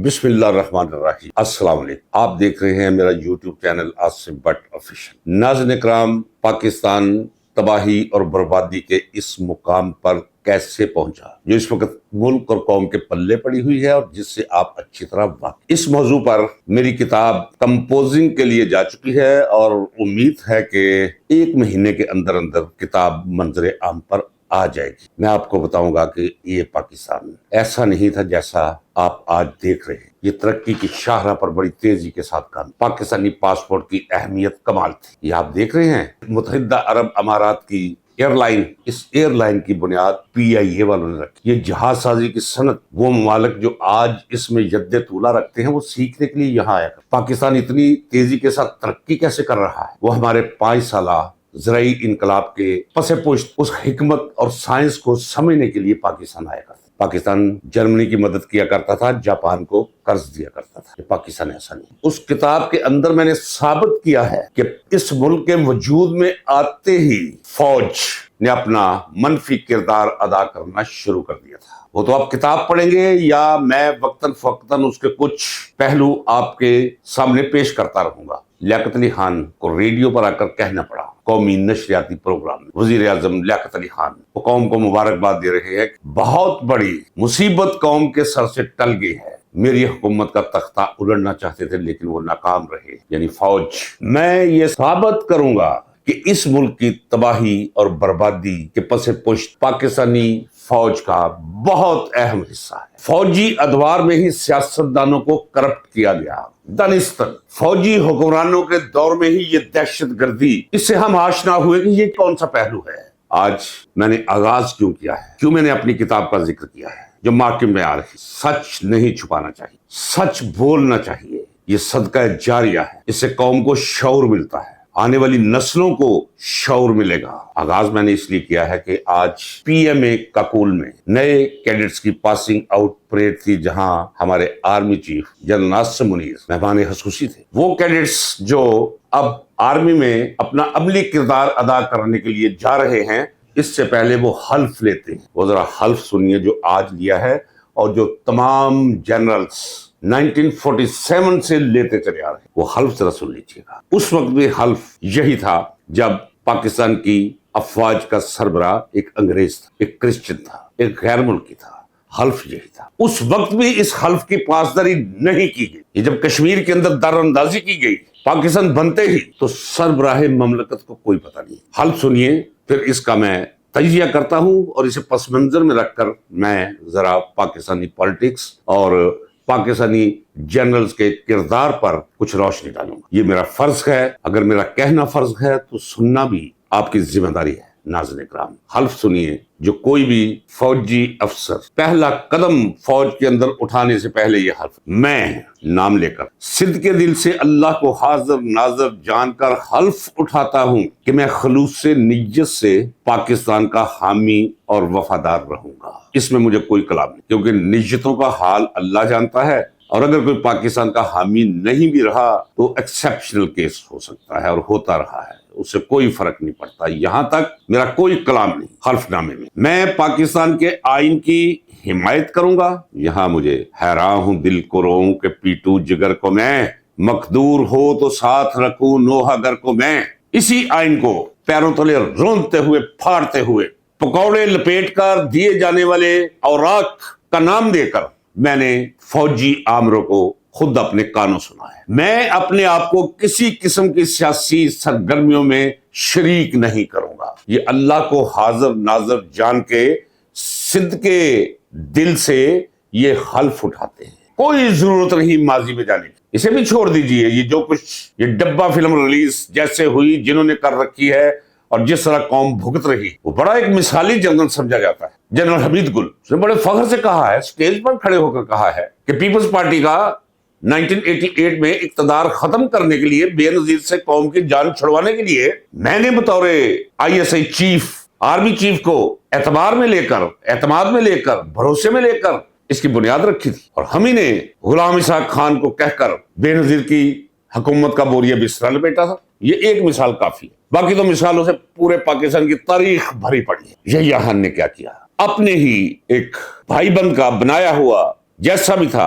بسم اللہ الرحمن الرحیم۔ السلام علیکم، آپ دیکھ رہے ہیں میرا YouTube channel Asif but official. ناظرین اکرام، پاکستان تباہی اور بربادی کے اس مقام پر کیسے پہنچا جو اس وقت ملک اور قوم کے پلے پڑی ہوئی ہے، اور جس سے آپ اچھی طرح واقف۔ اس موضوع پر میری کتاب کمپوزنگ کے لیے جا چکی ہے، اور امید ہے کہ 1 مہینے کے اندر کتاب منظر عام پر آ جائے گی۔ میں آپ کو بتاؤں گا کہ یہ پاکستان ایسا نہیں تھا جیسا آپ آج دیکھ رہے ہیں۔ یہ ترقی کی شاہراہ پر بڑی تیزی کے ساتھ کام۔ پاکستانی پاسپورٹ کی اہمیت کمال تھی۔ یہ آپ دیکھ رہے ہیں متحدہ عرب امارات کی ایئر لائن، اس ایئر لائن کی بنیاد PIA والوں نے رکھی۔ یہ جہاز سازی کی صنعت، وہ ممالک جو آج اس میں ید طولہ رکھتے ہیں، وہ سیکھنے کے لیے یہاں آیا کرتے۔ پاکستان اتنی تیزی کے ساتھ ترقی کیسے کر رہا ہے؟ وہ ہمارے 5 سالہ زرعی انقلاب کے پس پشت اس حکمت اور سائنس کو سمجھنے کے لیے پاکستان آیا کرتا۔ پاکستان جرمنی کی مدد کیا کرتا تھا، جاپان کو قرض دیا کرتا تھا۔ یہ پاکستان ایسا نہیں۔ اس کتاب کے اندر میں نے ثابت کیا ہے کہ اس ملک کے وجود میں آتے ہی فوج نے اپنا منفی کردار ادا کرنا شروع کر دیا تھا۔ وہ تو آپ کتاب پڑھیں گے یا میں وقتاً فوقتاً اس کے کچھ پہلو آپ کے سامنے پیش کرتا رہوں گا۔ لیاقت علی خان کو ریڈیو پر آ کر کہنا پڑا قومی نشریاتی پروگرام میں۔ وزیر اعظم لیاقت علی خان وہ قوم کو مبارکباد دے رہے ہیں، بہت بڑی مصیبت قوم کے سر سے ٹل گئی ہے، میری حکومت کا تختہ الٹنا چاہتے تھے لیکن وہ ناکام رہے، یعنی فوج۔ میں یہ ثابت کروں گا کہ اس ملک کی تباہی اور بربادی کے پس پشت پاکستانی فوج کا بہت اہم حصہ ہے۔ فوجی ادوار میں ہی سیاستدانوں کو کرپٹ کیا گیا، دانستہ فوجی حکمرانوں کے دور میں ہی یہ دہشت گردی، اس سے ہم آشنا ہوئے کہ یہ کون سا پہلو ہے۔ آج میں نے آغاز کیوں کیا ہے، کیوں میں نے اپنی کتاب کا ذکر کیا ہے جو مارکیٹ میں آ رہی؟ سچ نہیں چھپانا چاہیے، سچ بولنا چاہیے۔ یہ صدقہ جاریہ ہے، اس سے قوم کو شعور ملتا ہے، آنے والی نسلوں کو شعور ملے گا۔ آغاز میں نے اس لیے کیا ہے کہ آج PMA کاکول میں نئے کیڈٹس کی پاسنگ آؤٹ پریڈ تھی، جہاں ہمارے آرمی چیف جنرل ناصر منیر مہمان خصوصی تھے۔ وہ کیڈٹس جو اب آرمی میں اپنا عملی کردار ادا کرنے کے لیے جا رہے ہیں، اس سے پہلے وہ حلف لیتے ہیں۔ وہ ذرا حلف سنیے جو آج لیا ہے، اور جو تمام جنرلز 1947 سے لیتے چلے آ رہے ہیں، وہ حلف ذرا سن لیجیے گا۔ اس وقت بھی حلف یہی تھا جب پاکستان کی افواج کا سربراہ ایک انگریز تھا، ایک کرسچن تھا، ایک غیر ملکی تھا۔ حلف یہی تھا۔ اس وقت بھی اس حلف کی پاسداری نہیں کی گئی۔ یہ جب کشمیر کے اندر دار اندازی کی گئی، پاکستان بنتے ہی، تو سربراہ مملکت کو کوئی پتہ نہیں۔ حلف سنیے، پھر اس کا میں تجزیہ کرتا ہوں، اور اسے پس منظر میں رکھ کر میں ذرا پاکستانی پالیٹکس اور پاکستانی جنرلز کے کردار پر کچھ روشنی ڈالوں گا۔ یہ میرا فرض ہے، اگر میرا کہنا فرض ہے تو سننا بھی آپ کی ذمہ داری ہے۔ ناظرین اکرام، حلف سنیے جو کوئی بھی فوجی افسر پہلا قدم فوج کے اندر اٹھانے سے پہلے یہ حلف، میں نام لے کر صدق کے دل سے اللہ کو حاضر ناظر جان کر حلف اٹھاتا ہوں کہ میں خلوص سے نیت سے پاکستان کا حامی اور وفادار رہوں گا۔ اس میں مجھے کوئی کلام نہیں، کیونکہ نیتوں کا حال اللہ جانتا ہے، اور اگر کوئی پاکستان کا حامی نہیں بھی رہا تو ایکسیپشنل کیس ہو سکتا ہے، اور ہوتا رہا ہے، اس سے کوئی فرق نہیں پڑتا۔ یہاں تک میرا کوئی کلام نہیں حلف نامے میں پاکستان کے آئین کی حمایت کروں گا۔ یہاں مجھے حیران ہوں دل کو روؤں کہ پیٹوں جگر کو میں، مقدور ہو تو ساتھ رکھوں نوحہ گر کو میں۔ اسی آئین کو پیروں تلے رونتے ہوئے پھاڑتے ہوئے، پکوڑے لپیٹ کر دیے جانے والے اوراق کا نام دے کر میں نے فوجی آمروں کو خود اپنے کانوں سنا ہے۔ میں اپنے آپ کو کسی قسم کی سیاسی سرگرمیوں میں شریک نہیں کروں گا۔ یہ اللہ کو حاضر ناظر جان کے صدقے دل سے یہ حلف اٹھاتے ہیں۔ کوئی ضرورت نہیں ماضی میں جانے کی، اسے بھی چھوڑ دیجئے۔ یہ جو کچھ یہ ڈبہ فلم ریلیز جیسے ہوئی جنہوں نے کر رکھی ہے، اور جس طرح قوم بھگت رہی، وہ بڑا ایک مثالی جنرل سمجھا جاتا ہے۔ جنرل حمید گل اس نے بڑے فخر سے کہا ہے، سٹیج پر کھڑے ہو کر کہا ہے کہ پیپلز پارٹی کا 1988 میں اقتدار ختم کرنے کے لیے، بے نظیر سے قوم کی جان چھڑوانے کے لیے، میں نے بطور ISI چیف، آرمی چیف کو اعتبار میں لے کر، اعتماد میں لے کر، بھروسے میں لے کر اس کی بنیاد رکھی تھی، اور ہم ہی نے غلام اسحاق خان کو کہہ کر بے نظیر کی حکومت کا بوریا بستر لپیٹا تھا۔ یہ ایک مثال کافی ہے، باقی تو مثالوں سے پورے پاکستان کی تاریخ بھری پڑی ہے۔ یحییٰ خان نے کیا کیا، اپنے ہی ایک بھائی بند کا بنایا ہوا جیسا بھی تھا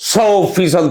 100%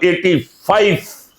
85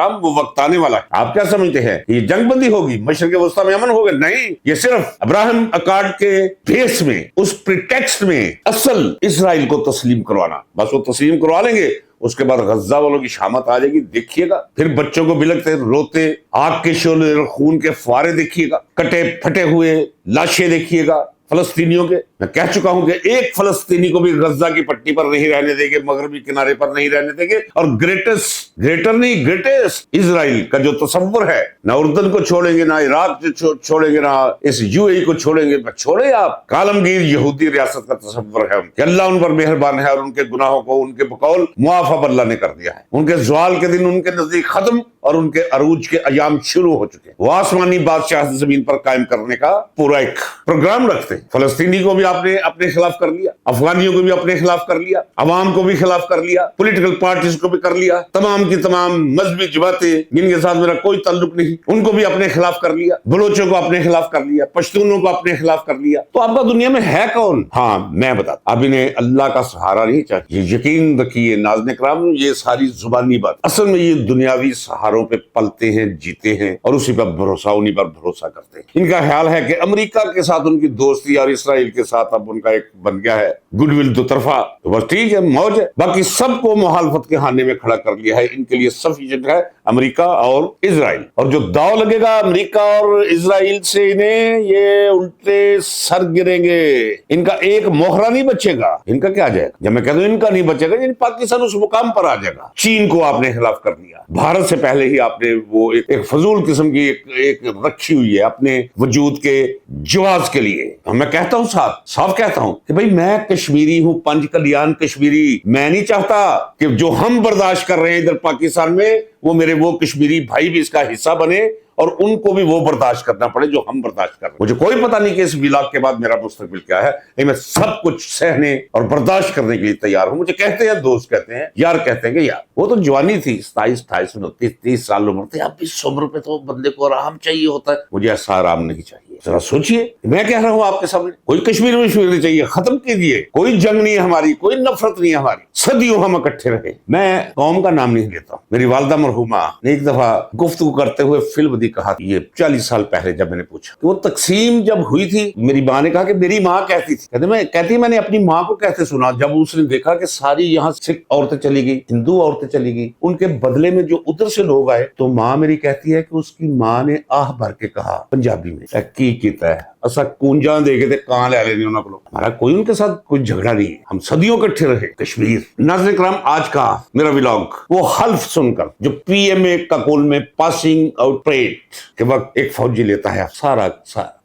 اکرام وہ وقت آنے والا ہے. آپ کیا سمجھتے ہیں یہ جنگ بندی ہوگی, مشرق وسطی میں امن ہوگا؟ نہیں, یہ صرف ابراہیم اکارڈ کے بیس میں, اس پریٹیکسٹ میں اصل اسرائیل کو تسلیم کروانا. بس وہ تسلیم کروا لیں گے, اس کے بعد غزہ والوں کی شامت آ جائے گی, دیکھیے گا. پھر بچوں کو بلکتے روتے آگ کے شعلے اور خون کے فوارے دیکھیے گا, کٹے پھٹے ہوئے لاشیں دیکھیے گا فلسطینیوں کے. میں کہہ چکا ہوں کہ ایک فلسطینی کو بھی غزہ کی پٹی پر نہیں رہنے دیں گے, مغربی کنارے پر نہیں رہنے دیں گے. اور گریٹسٹ اسرائیل کا جو تصور ہے, نہ اردن کو چھوڑیں گے, نہ عراق چھوڑیں گے, نہ اس یو اے کو چھوڑیں گے. چھوڑے آپ, کالمگیر یہودی ریاست کا تصور ہے کہ اللہ ان پر مہربان ہے اور ان کے گناہوں کو ان کے بقول معاف اب اللہ نے کر دیا ہے. ان کے زوال کے دن ان کے نزدیک ختم اور ان کے عروج کے ایام شروع ہو چکے. وہ آسمانی بادشاہ زمین پر قائم کرنے کا پورا ایک پروگرام رکھتے ہیں. فلسطینی کو بھی آپ نے اپنے خلاف کر لیا, افغانیوں کو بھی اپنے خلاف کر لیا, عوام کو بھی خلاف کر لیا, پولیٹیکل پارٹیز کو بھی کر لیا, تمام کی تمام مذہبی جماعتیں جن کے ساتھ میرا کوئی تعلق نہیں ان کو بھی اپنے خلاف کر لیا, بلوچوں کو اپنے خلاف کر لیا, پشتونوں کو اپنے خلاف کر لیا. تو آپ کا دنیا میں ہے کون؟ ہاں میں بتاتا, اب انہیں اللہ کا سہارا نہیں چاہیے. یقین رکھیے ناظرین کرام, یہ ساری زبانی بات, اصل میں یہ دنیاوی سہاروں پہ پلتے ہیں, جیتے ہیں اور اسی پر بھروسہ, انہی پر بھروسہ کرتے ہیں. ان کا خیال ہے کہ امریکہ کے ساتھ ان کی دوستی اور اسرائیل کے ساتھ اب ان کا ایک بن گیا ہے گڈ ول دو طرفہ, تو بس ٹھیک ہے, موج ہے. باقی سب کو مخالفت کے خانے میں کھڑا کر لیا ہے. ان کے لیے سفیشینٹ ہے امریکہ اور اسرائیل. اور جو داؤ لگے گا امریکہ اور اسرائیل سے, انہیں یہ الٹے سر گریں گے. ان کا ایک موہرا نہیں بچے گا. ان کا کیا جائے گا؟ جب میں کہتا ہوں ان کا نہیں بچے گا, یعنی پاکستان اس مقام پر آ جائے گا. چین کو آپ نے خلاف کر دیا, بھارت سے پہلے ہی آپ نے وہ ایک فضول قسم کی ایک رکھی ہوئی ہے اپنے وجود کے جواز کے لیے. میں کہتا ہوں صاف کہتا ہوں کہ بھئی میں کشمیری ہوں, پنج کلیان کشمیری. میں نہیں چاہتا کہ جو ہم برداشت کر رہے ہیں ادھر پاکستان میں وہ میرے وہ کشمیری بھائی بھی اس کا حصہ بنے اور ان کو بھی وہ برداشت کرنا پڑے جو ہم برداشت کر رہے ہیں. مجھے کوئی پتہ نہیں کہ اس ولاگ کے بعد میرا مستقبل کیا ہے, لیکن میں سب کچھ سہنے اور برداشت کرنے کے لیے تیار ہوں. مجھے کہتے ہیں دوست, کہتے ہیں یار, کہتے ہیں کہ یار وہ تو جوانی تھی, 27 28 29 30 سال عمر تھی, اب اس عمر پہ تو بندے کو آرام چاہیے ہوتا ہے. مجھے ایسا آرام نہیں چاہیے. ذرا سوچئے, میں کہہ رہا ہوں آپ کے سامنے, کوئی کشمیر میں نہیں چاہیے, ختم کیجئے. کوئی جنگ نہیں ہے ہماری, کوئی نفرت نہیں ہے ہماری, صدیوں ہم اکٹھے رہے. میں قوم کا نام نہیں لیتا. میری والدہ مرحومہ نے ایک دفعہ گفتگو کرتے ہوئے فلم دی کہا, یہ 40 سال پہلے جب میں نے پوچھا کہ وہ تقسیم جب ہوئی تھی, میری ماں نے کہا کہ میری ماں کہتی تھی, کہتی میں نے اپنی ماں کو کہتے سنا جب اس نے دیکھا کہ ساری یہاں سکھ عورتیں چلی گئی, ہندو عورتیں چلی گئی, ان کے بدلے میں جو ادھر سے لوگ آئے, تو ماں میری کہتی ہے کہ اس کی ماں نے آہ بھر کے کہا پنجابی میں, کی کیتا ہے اسا کونجاں دے کے تے کان لے لینی انہاں کولوں. ہمارا کوئی ان کے ساتھ کوئی جھگڑا نہیں ہے, ہم صدیوں اکٹھے رہے. کشمیر. ناظرین کرام, آج کا میرا ولاگ وہ حلف سن کر جو پی ایم اے کاکول میں پاسنگ آؤٹ پریڈ کے وقت ایک فوجی لیتا ہے, سارا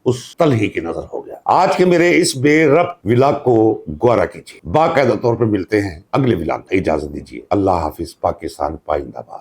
اس تل ہی کی نظر ہو گیا. آج کے میرے اس بے ربط ولاگ کو گوارا کیجیے. باقاعدہ طور پہ ملتے ہیں اگلے ولاگ. اجازت دیجیے. اللہ حافظ. پاکستان پائندہ باد.